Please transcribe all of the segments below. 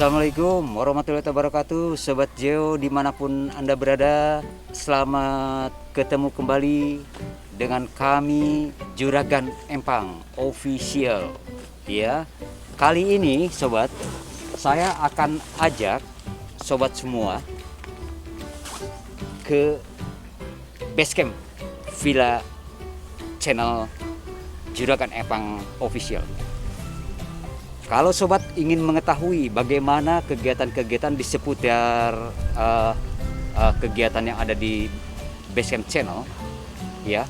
Assalamualaikum warahmatullahi wabarakatuh, Sobat Geo dimanapun Anda berada. Selamat ketemu kembali dengan kami Juragan Empang Official. Ya, kali ini Sobat, saya akan ajak Sobat semua ke basecamp Villa channel Juragan Empang Official. Kalau Sobat ingin mengetahui bagaimana kegiatan-kegiatan di seputar kegiatan yang ada di Basecamp Channel, ya,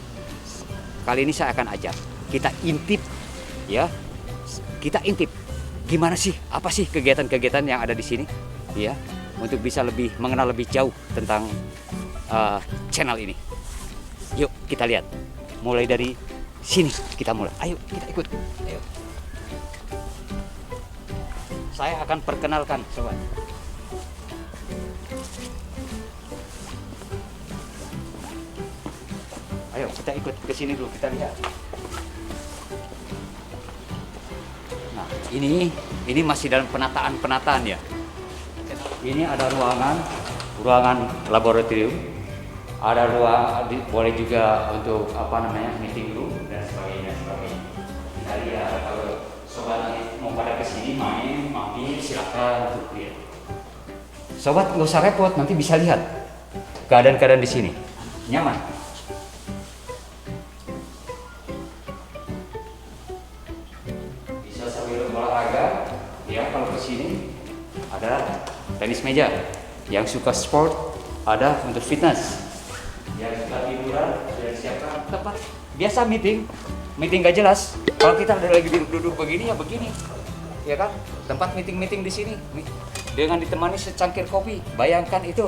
kali ini saya akan ajak kita intip, ya, kita intip gimana sih, apa sih kegiatan-kegiatan yang ada di sini, ya, untuk bisa lebih mengenal lebih jauh tentang channel ini. Yuk kita lihat, mulai dari sini kita mulai. Ayo kita ikut. Ayo. Saya akan perkenalkan Sobat. Ayo kita ikut ke sini dulu, kita lihat. Nah, ini masih dalam penataan ya. Ini ada ruangan laboratorium. Ada ruang boleh juga untuk meeting room dan sebagainya. Kita lihat kalau Sobat mau pada kesini main, mampir, silakan untuk lihat. Sobat nggak usah repot, nanti bisa lihat keadaan di sini. Nyaman. Bisa sambil olahraga. Ya, kalau kesini ada tenis meja. Yang suka sport ada untuk fitness. Yang suka tiduran sudah siapkan tempat biasa meeting gak jelas. Kalau kita ada lagi duduk begini ya begini, ya kan? Tempat meeting di sini dengan ditemani secangkir kopi. Bayangkan itu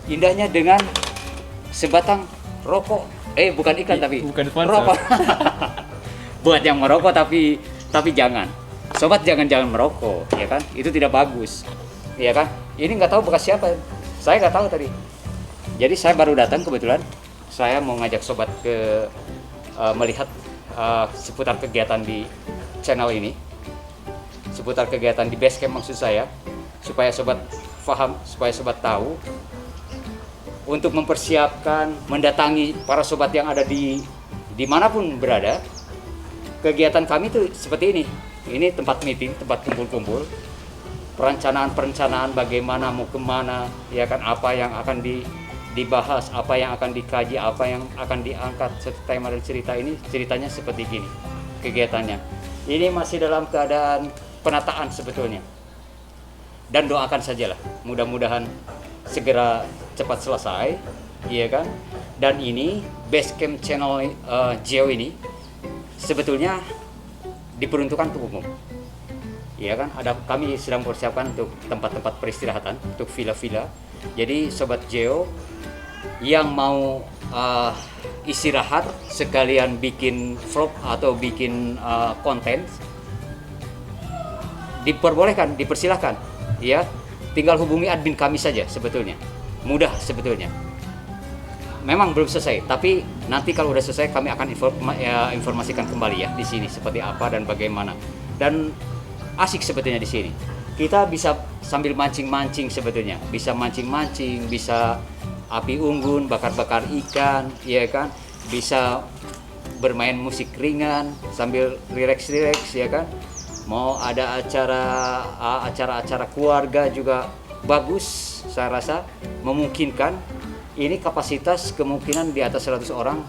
indahnya dengan sebatang rokok. Bukan iklan tapi bukan sponsor. Rokok. Buat yang merokok tapi jangan. Sobat jangan merokok, ya kan? Itu tidak bagus, ya kan? Ini nggak tahu bekas siapa. Saya nggak tahu tadi. Jadi saya baru datang kebetulan. Saya mau ngajak sobat ke melihat seputar kegiatan di channel ini, seputar kegiatan di Basecamp maksud saya, supaya sobat paham, supaya sobat tahu untuk mempersiapkan mendatangi para sobat yang ada di dimanapun berada. Kegiatan kami itu seperti ini tempat meeting, tempat kumpul-kumpul, perencanaan bagaimana mau kemana, ya kan, apa yang akan dibahas, apa yang akan dikaji, apa yang akan diangkat, tema dan ceritanya seperti gini kegiatannya. Ini masih dalam keadaan penataan sebetulnya, dan doakan sajalah mudah-mudahan segera cepat selesai, iya kan. Dan ini Basecamp channel Geo ini sebetulnya diperuntukkan untuk umum, iya kan. Kami sedang mempersiapkan untuk tempat-tempat peristirahatan, untuk villa-villa. Jadi sobat Geo yang mau istirahat sekalian bikin vlog atau bikin konten, diperbolehkan, dipersilahkan, ya. Tinggal hubungi admin kami saja sebetulnya. Mudah sebetulnya. Memang belum selesai, tapi nanti kalau udah selesai kami akan informasikan kembali ya di sini seperti apa dan bagaimana. Dan asik sebetulnya di sini. Kita bisa sambil mancing-mancing sebetulnya. Bisa mancing-mancing, bisa api unggun, bakar-bakar ikan, ya kan? Bisa bermain musik ringan sambil rileks-rileks, ya kan? Mau ada acara-acara keluarga juga bagus, saya rasa memungkinkan. Ini kapasitas kemungkinan di atas 100 orang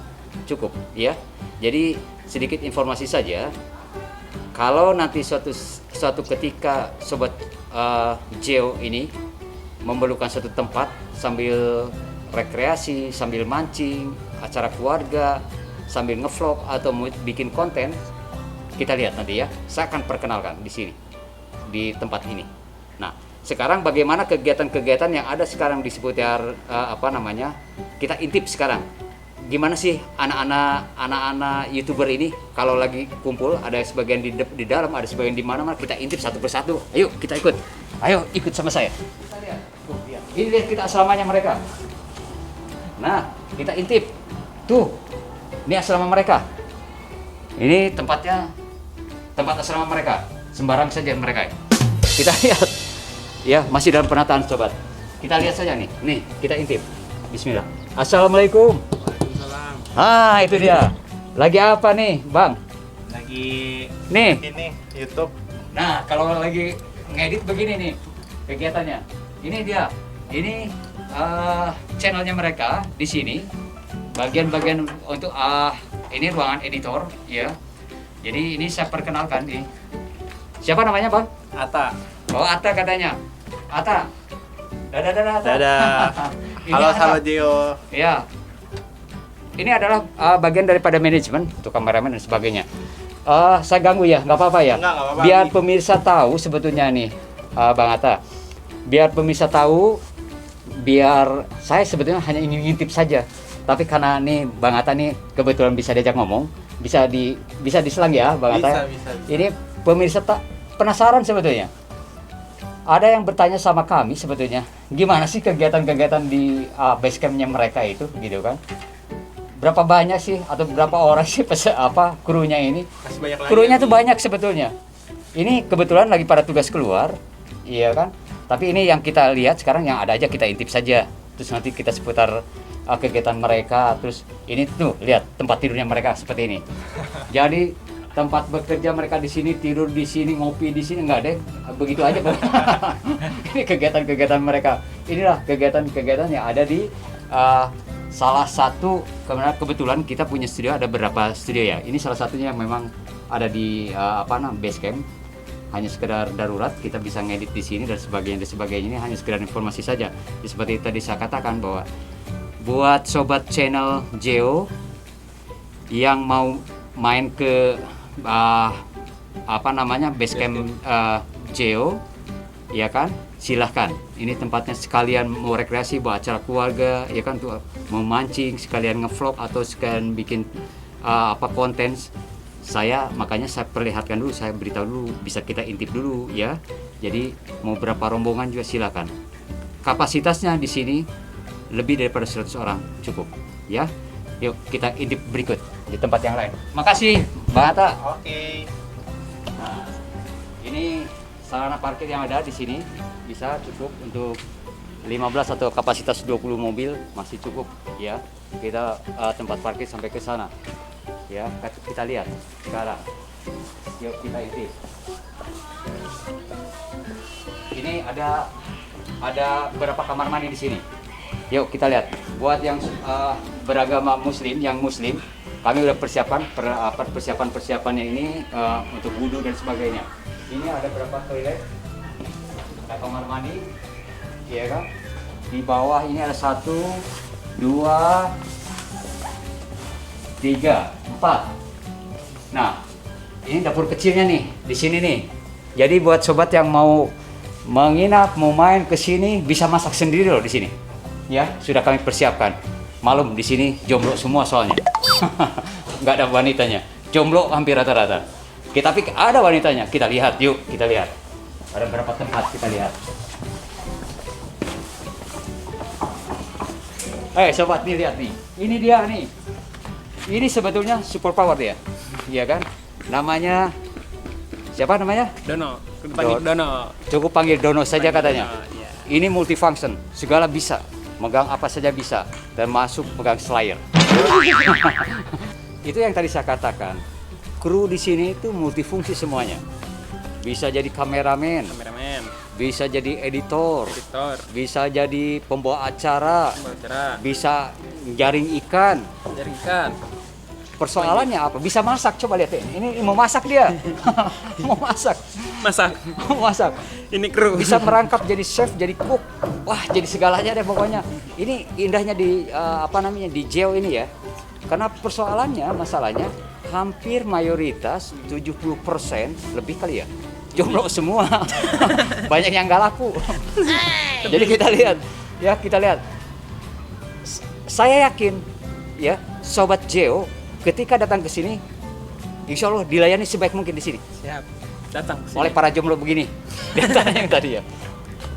cukup, ya. Jadi sedikit informasi saja. Kalau nanti suatu ketika sobat Geo ini memerlukan satu tempat sambil rekreasi, sambil mancing, acara keluarga, sambil ngevlog atau mau bikin konten, kita lihat nanti ya. Saya akan perkenalkan di sini, di tempat ini. Nah, sekarang bagaimana kegiatan-kegiatan yang ada sekarang di seputar kita intip sekarang. Gimana sih anak-anak YouTuber ini kalau lagi kumpul, ada sebagian di dalam, ada sebagian di mana-mana, kita intip satu persatu. Ayo kita ikut. Ayo ikut sama saya. Kita lihat. Tuh, lihat. Ini lihat kita asramanya mereka. Nah, kita intip. Tuh. Ini asrama mereka. Ini tempat asrama mereka. Sembarang saja mereka. Kita lihat. Ya, masih dalam penataan sobat. Kita lihat saja nih. Nih, kita intip. Bismillah. Assalamualaikum. Ah, itu dia. Lagi apa nih, Bang? Lagi nih ini YouTube. Nah, kalau lagi ngedit begini nih kegiatannya. Ini dia. Ini channelnya mereka di sini. Bagian-bagian untuk ini ruangan editor, ya. Jadi ini saya perkenalkan nih. Siapa namanya, Bang? Ata. Oh, Ata katanya. Ata. Dadah. Dadah. Ini Halo Ata. Dio. Ya. Ini adalah bagian daripada manajemen untuk kameramen dan sebagainya. Saya ganggu ya, nggak apa-apa ya. Nggak apa-apa. Biar pemirsa tahu sebetulnya nih, Bang Atta. Biar pemirsa tahu, biar saya sebetulnya hanya ingin ngintip saja. Tapi karena nih Bang Atta nih kebetulan bisa diajak ngomong, bisa diselang ya, Bang Atta. Bisa. Ini pemirsa penasaran sebetulnya. Ada yang bertanya sama kami sebetulnya, gimana sih kegiatan-kegiatan di basecampnya mereka itu, gitu kan? Berapa banyak sih atau berapa orang sih krunya ini? Masih banyak lagi. Krunya tuh banyak sebetulnya. Ini kebetulan lagi pada tugas keluar, iya kan? Tapi ini yang kita lihat sekarang yang ada aja kita intip saja. Terus nanti kita seputar kegiatan mereka. Terus ini tuh lihat tempat tidurnya mereka seperti ini. Jadi tempat bekerja mereka di sini, tidur di sini, ngopi di sini, enggak deh, begitu aja. Ini kegiatan-kegiatan mereka. Inilah kegiatan-kegiatan yang ada di salah satu, kebetulan kita punya studio, ada beberapa studio ya. Ini salah satunya yang memang ada di Basecamp. Hanya sekedar darurat, kita bisa ngedit di sini dan sebagainya. Ini hanya sekedar informasi saja. Seperti tadi saya katakan bahwa buat sobat channel Geo yang mau main ke Basecamp Geo, ya kan? Silahkan, ini tempatnya sekalian mau rekreasi, buat acara keluarga, ya kan, tuh mau mancing, sekalian ngevlog atau sekalian bikin konten. Makanya saya perlihatkan dulu, saya beritahu dulu, bisa kita intip dulu ya. Jadi mau berapa rombongan juga silakan. Kapasitasnya di sini lebih daripada 100 orang cukup, ya. Yuk kita intip berikut di tempat yang lain. Makasih, Bang Atta. Oke. Nah, ini sarana parkir yang ada di sini bisa cukup untuk 15 atau kapasitas 20 mobil, masih cukup ya. Kita tempat parkir sampai ke sana. Ya, kita lihat sekarang. Yuk kita intip. Ini ada berapa kamar mandi di sini. Yuk kita lihat. Buat yang beragama Muslim, kami udah persiapannya ini untuk wudhu dan sebagainya. Ini ada berapa toilet, ada kamar mandi, ya kan? Di bawah ini ada 1, 2, 3, 4. Nah, ini dapur kecilnya nih, di sini nih. Jadi buat sobat yang mau menginap, mau main ke sini, bisa masak sendiri loh di sini. Ya, sudah kami persiapkan. Malum di sini jomblo semua soalnya. Nggak ada wanitanya. Jomblo hampir rata-rata. Tapi ada wanitanya. Kita lihat, yuk kita lihat. Ada berapa tempat kita lihat. Sobat nih, lihat nih. Ini dia nih. Ini sebetulnya super power dia. Iya kan? Namanya siapa namanya? Dono. Panggil Dono. Cukup panggil Dono saja katanya. Dono, ya. Ini multifunction, segala bisa. Megang apa saja bisa, termasuk megang slayer. Itu yang tadi saya katakan. Kru di sini itu multifungsi semuanya. Bisa jadi kameramen, bisa jadi editor, bisa jadi pembawa acara, bisa jaring ikan. Persoalannya apa? Bisa masak, coba lihat ini mau masak dia. Mau masak. Ini kru. Bisa merangkap jadi chef, jadi cook. Wah, jadi segalanya deh pokoknya. Ini indahnya di di Geo ini ya. Karena persoalannya, masalahnya hampir mayoritas 70% lebih kali ya jomblo semua. Banyak yang nggak laku. Jadi kita lihat. Saya yakin ya, Sobat Geo ketika datang ke sini, insya Allah dilayani sebaik mungkin di sini. Siap. Datang ke sini. Oleh para jomblo begini. Yang tadi ya.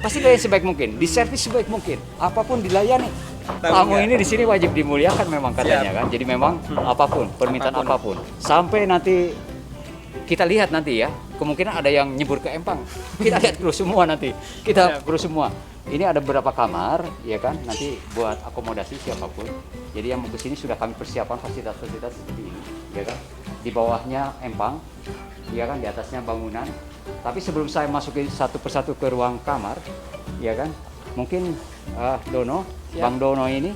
Pasti dilayani sebaik mungkin, diservis sebaik mungkin, apapun dilayani. Tamu ini di sini wajib dimuliakan memang katanya kan. Jadi memang apapun, permintaan apapun. Sampai nanti kita lihat nanti ya, kemungkinan ada yang nyebur ke empang. Kita lihat kru semua nanti. Kita kru semua. Ini ada beberapa kamar, ya kan? Nanti buat akomodasi siapapun. Jadi yang mau ke sini sudah kami persiapan fasilitas-fasilitas seperti ini, ya kan? Di bawahnya empang, ya kan? Di atasnya bangunan. Tapi sebelum saya masukin satu persatu ke ruang kamar, ya kan? Mungkin Dono, Bang Dono ini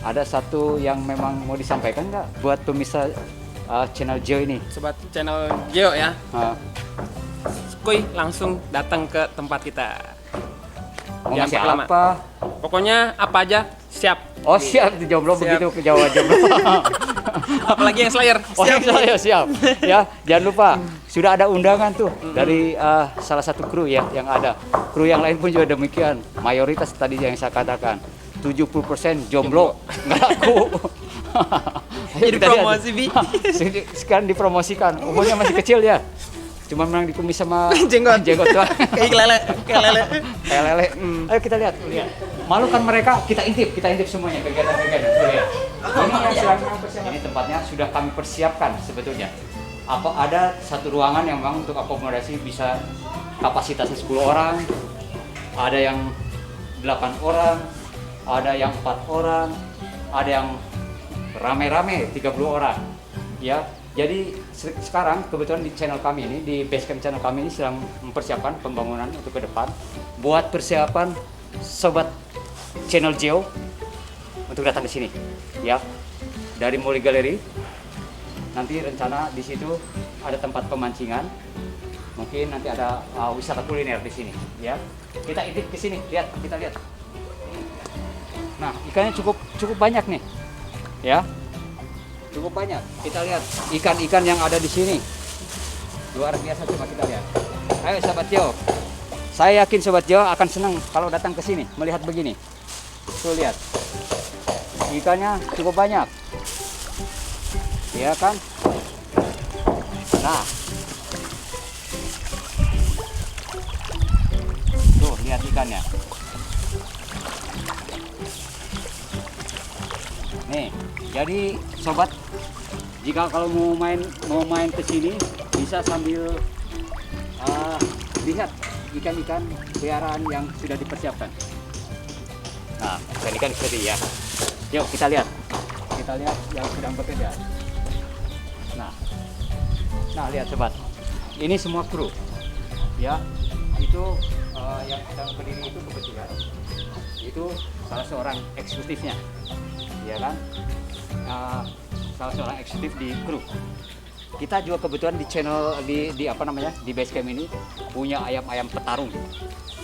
ada satu yang memang mau disampaikan nggak buat pemirsa channel Geo ini? Sobat channel Geo ya. Uh, Kuy langsung datang ke tempat kita. mau Jangan ngasih lama. apa? Pokoknya apa aja siap. Oh siap, di jomblo Siap. begitu ke Jawa jomblo. Apalagi yang Slayer. Oh saya siap. Ya, jangan lupa sudah ada undangan tuh dari salah satu kru ya yang ada. Kru yang lain pun juga demikian. Mayoritas tadi yang saya katakan 70% jomblo nggak laku. Jadi Kita lihat. promosi, Bi. Sekarang dipromosikan. Umurnya masih kecil ya. Cuma menang dikumis sama Jenggot. doang. Kayak lele. Kayak lele. Ayo kita lihat. Malu kan mereka, kita intip semuanya kegiatan-kegiatan. Tuh, lihat. Ini yang sedang kami persiapkan. Ini tempatnya sudah kami persiapkan sebetulnya. Apa ada satu ruangan yang memang untuk akomodasi bisa kapasitasnya 10 orang, ada yang 8 orang, ada yang 4 orang, ada yang rame-rame 30 orang. Ya. Jadi sekarang kebetulan di channel kami ini, di Basecamp channel kami ini sedang mempersiapkan pembangunan untuk ke depan buat persiapan Sobat channel Geo untuk datang ke sini ya. Dari Muli Galeri nanti rencana di situ ada tempat pemancingan, mungkin nanti ada wisata kuliner di sini ya. Kita intip ke sini, kita lihat. Nah, ikannya cukup banyak nih ya. Cukup banyak. Kita lihat ikan-ikan yang ada di sini. Luar biasa, coba kita lihat. Ayo Sobat Geo. Saya yakin Sobat Geo akan senang kalau datang ke sini melihat begini. Tuh lihat. Ikannya cukup banyak. Iya kan? Nah. Tuh, lihat ikannya. Nih, jadi sobat, jika kalau mau main ke sini bisa sambil lihat ikan-ikan peliharaan yang sudah dipersiapkan. Nah, ikan-ikan seperti ya. Yuk kita lihat yang sedang bekerja. Nah lihat sobat, ini semua kru, ya. Itu yang sedang berdiri itu kebetulan itu salah seorang eksekutifnya. Ya kan, salah seorang eksekutif di kru. Kita juga kebetulan di channel di apa namanya di Basecamp ini punya ayam-ayam petarung,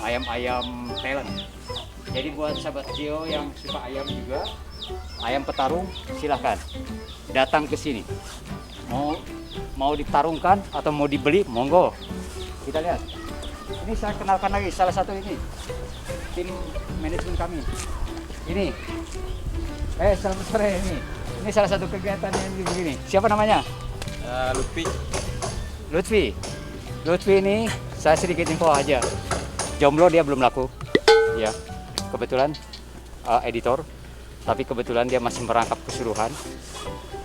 ayam-ayam talent. Jadi buat sahabat Geo yang suka ayam juga, ayam petarung silahkan datang ke sini. Mau ditarungkan atau mau dibeli, monggo. Kita lihat. Ini saya kenalkan lagi salah satu ini tim manajemen kami. Ini. Selamat sore ini. Ini salah satu kegiatan yang begini. Siapa namanya? Lutfi ini saya sedikit info aja. Jomblo dia belum laku. Ya. Kebetulan editor, tapi kebetulan dia masih merangkap keseluruhan.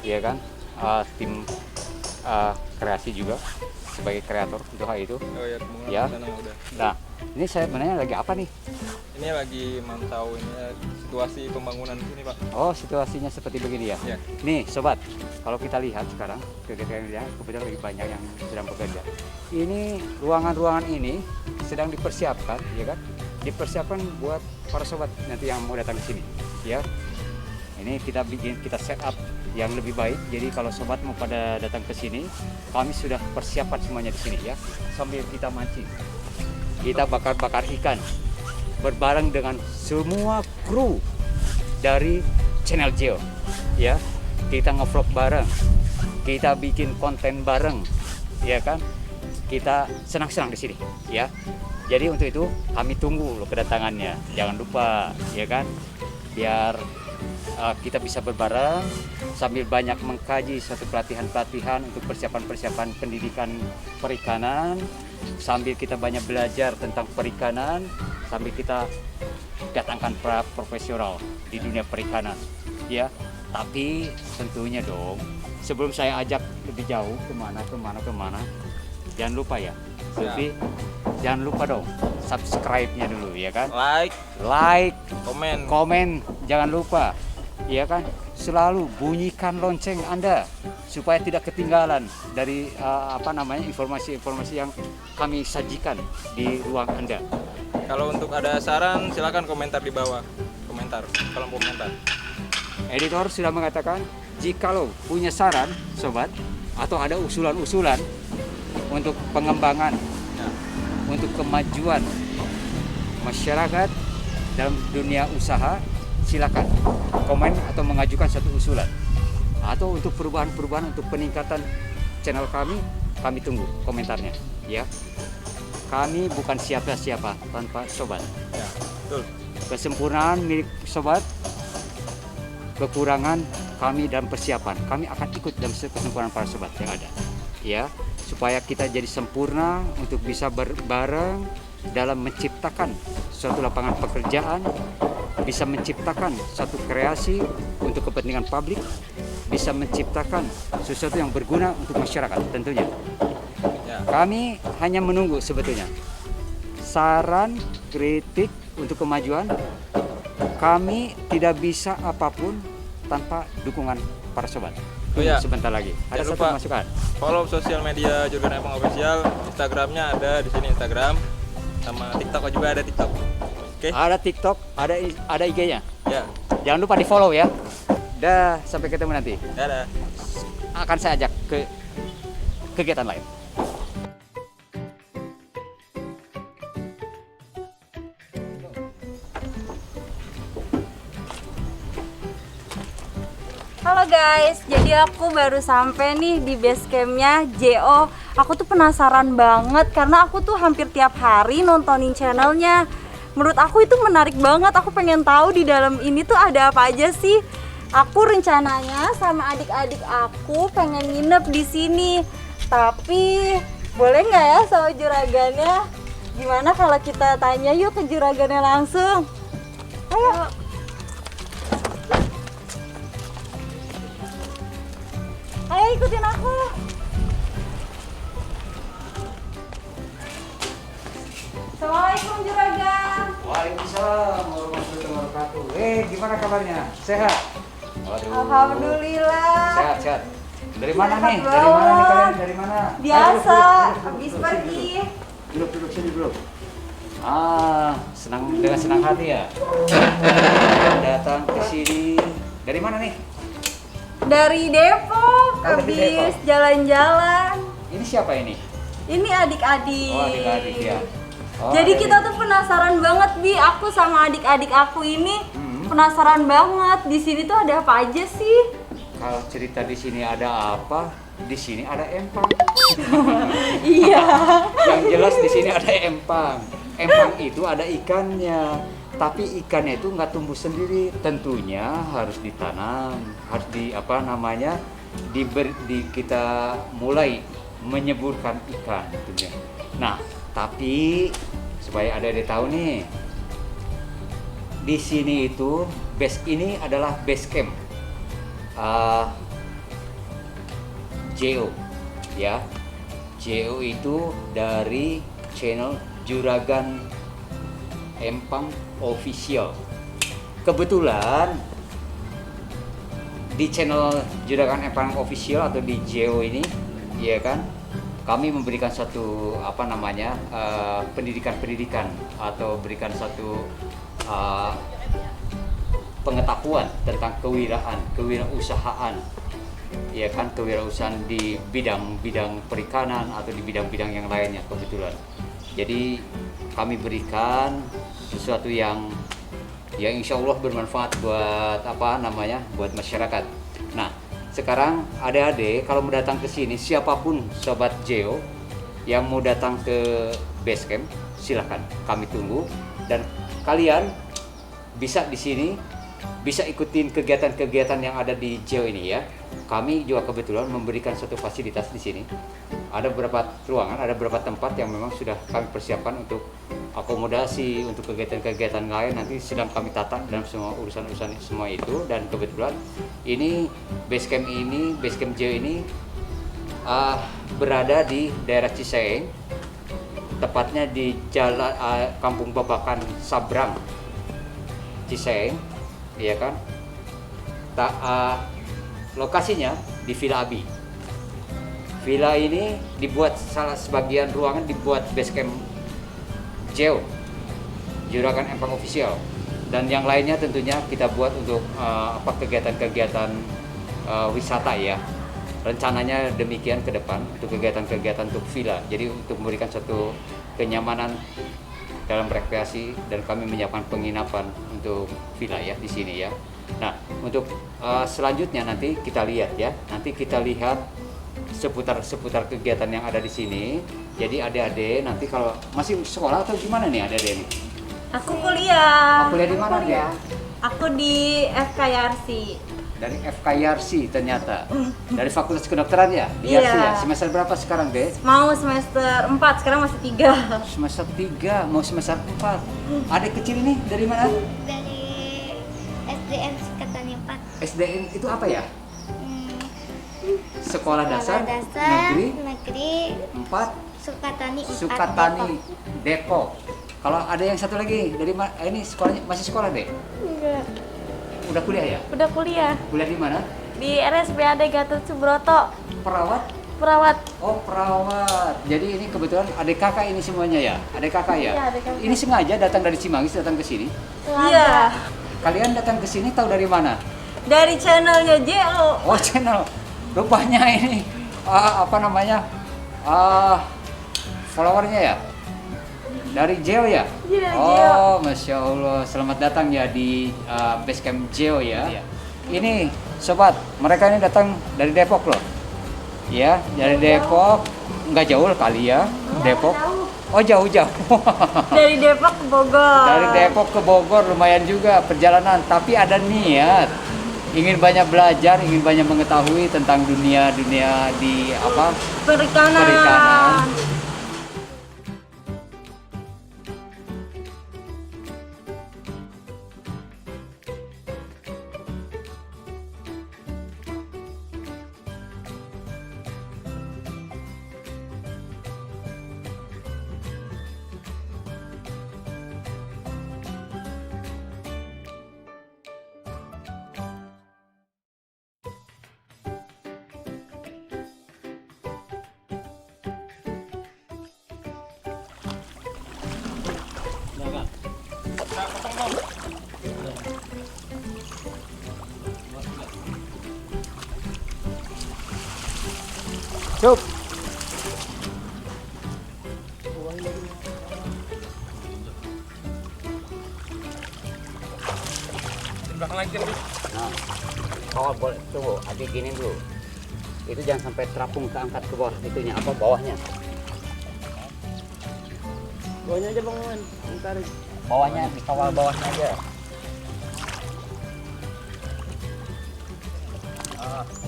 Iya kan? Tim kreasi juga sebagai kreator untuk hal itu. Oh ya, Ya. Udah. Nah, ini saya menanya lagi apa nih? Ini lagi mantau ini situasi pembangunan di sini, Pak. Oh, situasinya seperti begini ya. Ya. Nih, sobat, kalau kita lihat sekarang kegiatan kebetulan lagi banyak yang sedang bekerja. Ini ruangan-ruangan ini sedang dipersiapkan, ya kan? Dipersiapkan buat para sobat nanti yang mau datang ke sini, ya. Ini kita set up yang lebih baik. Jadi kalau sobat mau pada datang ke sini, kami sudah persiapkan semuanya di sini ya. Sambil kita mancing, kita bakar-bakar ikan berbareng dengan semua kru dari channel Geo, ya. kita nge-vlog bareng, kita bikin konten bareng, ya kan? Kita senang-senang di sini, ya. Jadi untuk itu kami tunggu loh kedatangannya. Jangan lupa, ya kan? Biar kita bisa berbareng sambil banyak mengkaji satu pelatihan-pelatihan untuk persiapan-persiapan pendidikan perikanan, sambil kita banyak belajar tentang perikanan, sambil kita datangkan para profesional di dunia perikanan, ya. Tapi tentunya dong, sebelum saya ajak lebih jauh kemana, jangan lupa ya, Lutfi, jangan lupa dong subscribe-nya dulu, ya kan? Like, komen, jangan lupa, ya kan? Selalu bunyikan lonceng Anda supaya tidak ketinggalan dari informasi-informasi yang kami sajikan di ruang Anda. Kalau untuk ada saran silakan komentar di bawah. Kolom komentar. Editor sudah mengatakan, jikalau punya saran, sobat, atau ada usulan-usulan untuk pengembangan, untuk kemajuan masyarakat dalam dunia usaha, silakan komen atau mengajukan satu usulan. Atau untuk perubahan-perubahan untuk peningkatan channel kami tunggu komentarnya, ya. Kami bukan siapa-siapa tanpa sobat. Ya, betul. Kesempurnaan milik sobat, kekurangan kami dalam persiapan. Kami akan ikut dalam kesempurnaan para sobat yang ada, ya, supaya kita jadi sempurna untuk bisa bareng dalam menciptakan suatu lapangan pekerjaan, bisa menciptakan satu kreasi untuk kepentingan publik, bisa menciptakan sesuatu yang berguna untuk masyarakat tentunya. Ya. Kami hanya menunggu sebetulnya saran, kritik untuk kemajuan. Kami tidak bisa apapun tanpa dukungan para sobat. Oh ya, sebentar lagi ada jangan satu lupa masukan. follow sosial media Juragan Empang Official. Instagramnya ada di sini, Instagram, sama TikTok juga ada TikTok. Oke. Ada TikTok, ada IG-nya. Ya. Jangan lupa di follow ya. Dah, sampai ketemu nanti. Dadah. Akan saya ajak ke kegiatan lain. Halo guys, jadi aku baru sampai nih di base campnya JO. Aku tuh penasaran banget karena aku tuh hampir tiap hari nontonin channelnya. Menurut aku itu menarik banget. Aku pengen tahu di dalam ini tuh ada apa aja sih. Aku rencananya sama adik-adik aku pengen nginep di sini. Tapi boleh nggak ya sama juragannya? Gimana kalau kita tanya yuk ke juragannya langsung? Ayo. Ayo ikutin aku. Assalamualaikum juragan. Waalaikumsalam warahmatullahi wabarakatuh. Gimana kabarnya? Sehat? Waduh. Alhamdulillah. Sehat. Dari mana Sehat nih? Dari mana nih banget. kalian? Dari mana? Biasa, Duduk, habis duduk, pergi. Duduk sini dulu. Dengan senang hati ya. Datang ke sini. Dari mana nih? Dari Depok, dari habis Depok. jalan-jalan. Ini siapa ini? Ini adik-adik. Oh, adik-adik ya. Oh, Jadi adik-adik. kita tuh penasaran banget, Bi. Aku sama adik-adik aku ini penasaran banget. Di sini tuh ada apa aja sih? Kalau cerita di sini ada apa? Di sini ada empang. Iya. Yang jelas di sini ada empang. Empang itu ada ikannya. Tapi ikannya itu nggak tumbuh sendiri, tentunya harus ditanam, harus kita mulai menyeburkan ikan tentunya. Nah, tapi supaya ada tahu nih, di sini itu ini adalah base camp JO, ya. JO itu dari channel Juragan Empang Official. Kebetulan di channel Juragan Empang Official atau di JO ini, ya kan, kami memberikan satu pendidikan atau berikan satu pengetahuan tentang kewirausahaan, ya kan, kewirausahaan di bidang perikanan atau di bidang-bidang yang lainnya kebetulan. Jadi kami berikan sesuatu yang insya Allah bermanfaat buat buat masyarakat. Nah, sekarang adik-adik kalau mau datang ke sini, siapapun sobat Geo yang mau datang ke base camp, silahkan kami tunggu, dan kalian bisa di sini bisa ikutin kegiatan-kegiatan yang ada di Geo ini ya. Kami juga kebetulan memberikan suatu fasilitas di sini. Ada beberapa ruangan, ada beberapa tempat yang memang sudah kami persiapkan untuk akomodasi, untuk kegiatan-kegiatan lain nanti sedang kami tata dalam semua urusan-urusan semua itu. Dan kebetulan ini base camp Geo ini berada di daerah Ciseeng, tepatnya di jalan Kampung Babakan Sabrang, Ciseeng, ya kan? Lokasinya di Villa Abi. Villa ini dibuat sebagian ruangan dibuat base camp Geo, Juragan Empang Official, dan yang lainnya tentunya kita buat untuk kegiatan-kegiatan wisata ya. Rencananya demikian ke depan untuk kegiatan-kegiatan untuk villa. Jadi untuk memberikan suatu kenyamanan dalam rekreasi, dan kami menyiapkan penginapan untuk villa ya di sini ya. Nah, untuk selanjutnya nanti kita lihat ya. Nanti kita lihat seputar kegiatan yang ada di sini. Jadi adik-adik nanti kalau masih sekolah atau gimana nih adik-adik ini? Aku kuliah. Kuliah di mana dia? Aku di FKYRC. Dari FKYRC ternyata. Dari Fakultas Kedokteran ya? Di Iya. YRC ya. Semester berapa sekarang, Dek? Mau semester 4, sekarang masih 3. Semester 3, mau semester 4. Adik kecil ini dari mana? Dari SDN Sukatani 4. SDN itu apa ya? Sekolah Dasar, Negeri Negeri 4 Sukatani 4. Sukatani Depok. Kalau ada yang satu lagi dari mana? Ini sekolahnya masih sekolah, Dek? Enggak, Udah kuliah ya? udah kuliah Kuliah di mana? di RSPAD Gatot Subroto, Perawat? perawat. Oh, perawat. Jadi ini kebetulan adik kakak ini semuanya ya? Adik kakak ya? Iya, adik kakak. Ini sengaja datang dari Cimanggis datang ke sini. Iya. Kalian datang ke sini tahu dari mana? Dari channelnya JO. Oh, channel. Rupanya ini followernya ya? Dari Geo ya? Iya, Oh, Masya Allah. Selamat datang ya di base camp Geo ya. Ini sobat, mereka ini datang dari Depok loh. Ya, dari Depok. Nggak jauh kali ya, Depok. Oh, jauh-jauh. Dari Depok ke Bogor. Dari Depok ke Bogor lumayan juga perjalanan, tapi ada niat. Ingin banyak belajar, ingin banyak mengetahui tentang dunia di Perikanan. perikanan. Cup. Di belakang lagi kan. Nah, kawal boleh tunggu, adik gini dulu. Itu jangan sampai terapung keangkat ke bawah itunya, bawahnya. Bawahnya aja Bang Man. Tarik. Bawahnya, dikawal bawahnya aja.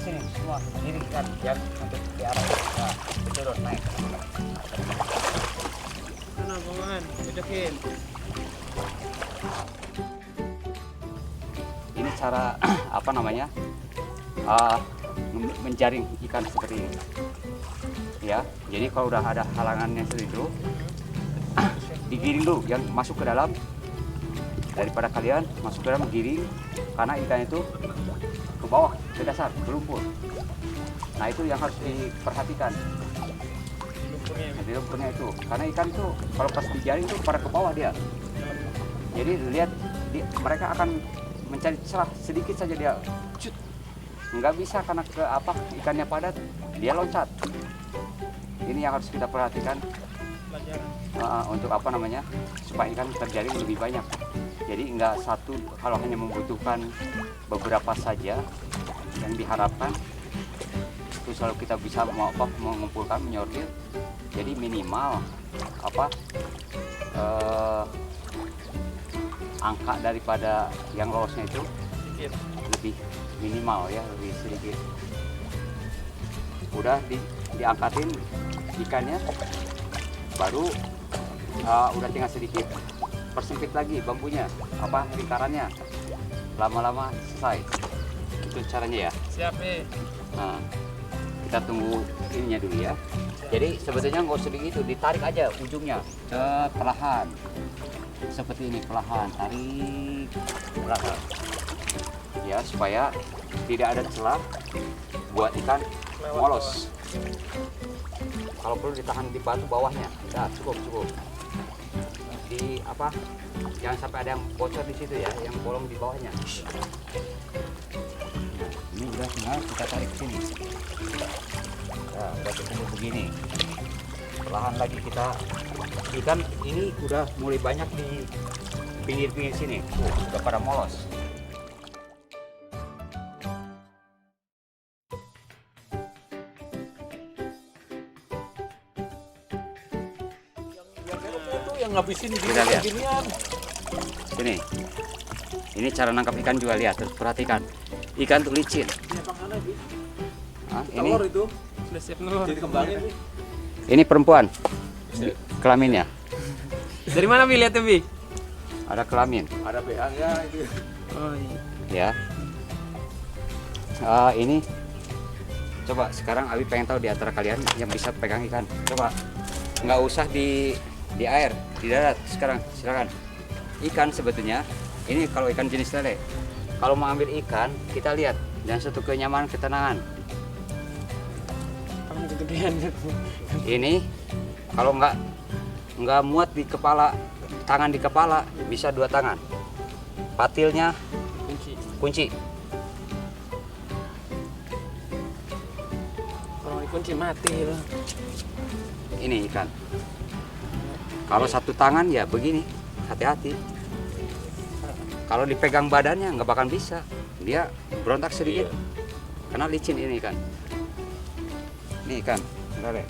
Sini semua diri kan, biar untuk di arah. Nah, betul naik. Mana Bang Man? Bejokin. Ini cara menjaring ikan seperti ini. Ya, jadi kalau udah ada halangannya seperti itu, digiring dulu yang masuk ke dalam. Daripada kalian masuk ke dalam giring, karena ikan itu ke bawah, ke dasar, ke lumpur. Nah, itu yang harus diperhatikan. Di lumpurnya itu, karena ikan tuh kalau pas dijaring tuh pada ke bawah dia. Jadi lihat mereka akan mencari celah sedikit saja dia. Cut. Nggak bisa karena ikannya padat, dia loncat. Ini yang harus kita perhatikan. Untuk supaya ikan terjaring lebih banyak. Jadi nggak satu, kalau hanya membutuhkan beberapa saja yang diharapkan, kalau kita bisa mengumpulkan, menyortir, jadi minimal angka daripada yang lolosnya itu lebih minimal ya, lebih sedikit. Udah diangkatin ikannya, baru udah tinggal sedikit persempit lagi bambunya, lingkarannya, lama-lama selesai. Itu caranya ya. Siap nih. Nah, kita tunggu ininya dulu ya. Jadi sebetulnya nggak usah begitu, ditarik aja ujungnya perlahan, seperti ini, perlahan tarik perlahan ya, supaya tidak ada celah buat ikan molos. Kalau perlu ditahan di batu bawahnya, ya cukup. Di jangan sampai ada yang bocor di situ ya, yang bolong di bawahnya. Ini udah tinggal kita tarik sini. Nah, udah ketemu begini. Perlahan lagi kita, ikan ini udah mulai banyak di pinggir-pinggir sini. Udah pada molos. Yang ngabisin Kita lihat. ginian. Sini. Ini cara nangkap ikan juga, lihat, terus perhatikan. Ikan tuh licin. Ini Telur itu Sudah siap Nur. dikembangin nih. ini perempuan. Kelaminnya Dari mana Bi lihatnya Bi? ada kelamin Ada behangnya itu. Oh iya. ya. Ini coba sekarang Abi pengen tahu di antara kalian yang bisa pegang ikan. Coba nggak usah di air, di darat. Sekarang silakan. Ikan sebetulnya ini kalau ikan jenis lele. Kalau mau ambil ikan, kita lihat dan satu kenyamanan, ketenangan. Kamu kegedean. Ini kalau nggak muat di kepala, tangan di kepala, bisa 2 tangan. Patilnya kunci. Kalau dikunci mati loh. Ini ikan. Kalau 1 tangan ya begini, hati-hati. Kalau dipegang badannya nggak bakal bisa, dia berontak sedikit. Karena licin ini ikan. Ini ikan, lele.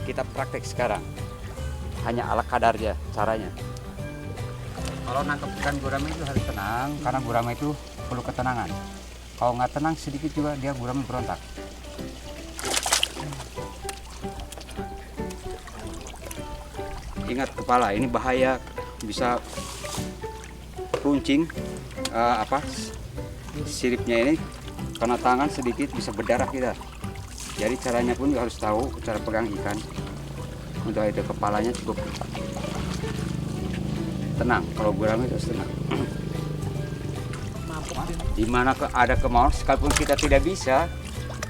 Kita praktek sekarang. Hanya ala kadarnya caranya. Kalau nangkep ikan gurame itu harus tenang, karena gurame itu perlu ketenangan. Kalau nggak tenang sedikit juga dia gurame berontak. Ingat kepala, ini bahaya, bisa runcing siripnya ini, karena tangan sedikit bisa berdarah kita. Jadi caranya pun harus tahu cara pegang ikan. Untuk itu kepalanya cukup tenang. Kalau gurame itu tenang. Dimana ada kemauan, sekalipun kita tidak bisa,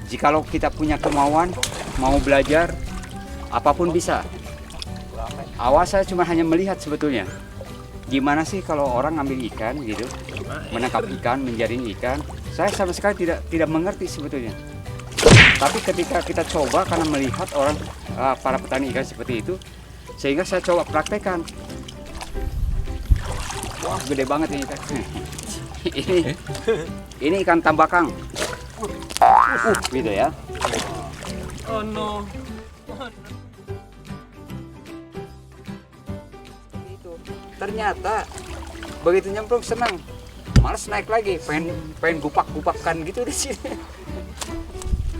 jikalau kita punya kemauan, mau belajar, apapun bisa. Awal saya cuma hanya melihat sebetulnya. Gimana sih kalau orang ngambil ikan gitu, menangkap ikan, menjaring ikan. Saya sama sekali tidak mengerti sebetulnya. Tapi ketika kita coba, karena melihat orang para petani ikan seperti itu, sehingga saya coba praktekkan. Wah, gede banget ini ikan. ini ikan tambakang. Gitu ya. Oh no. Ternyata begitu nyemplung senang, malas naik lagi, pengen gupak-gupakkan gitu di sini.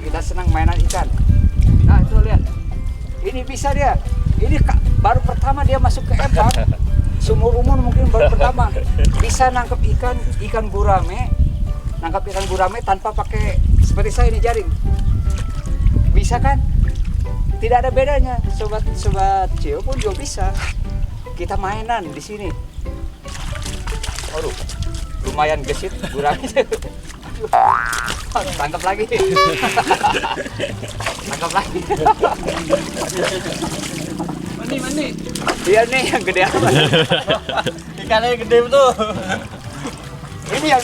Kita senang mainan ikan. Nah itu lihat, ini bisa dia. Ini baru pertama dia masuk ke empang. Seumur umur mungkin baru pertama bisa nangkep ikan gurame, nangkap ikan gurame tanpa pakai seperti saya ini jaring. Bisa kan? Tidak ada bedanya. Sobat Cio pun juga bisa. Kita mainan di sini. Aduh, lumayan gesit gurame. Tangkap lagi. Tangkap lagi. Mandi. Iya nih yang gede amat. Ikannya gede betul. Ini yang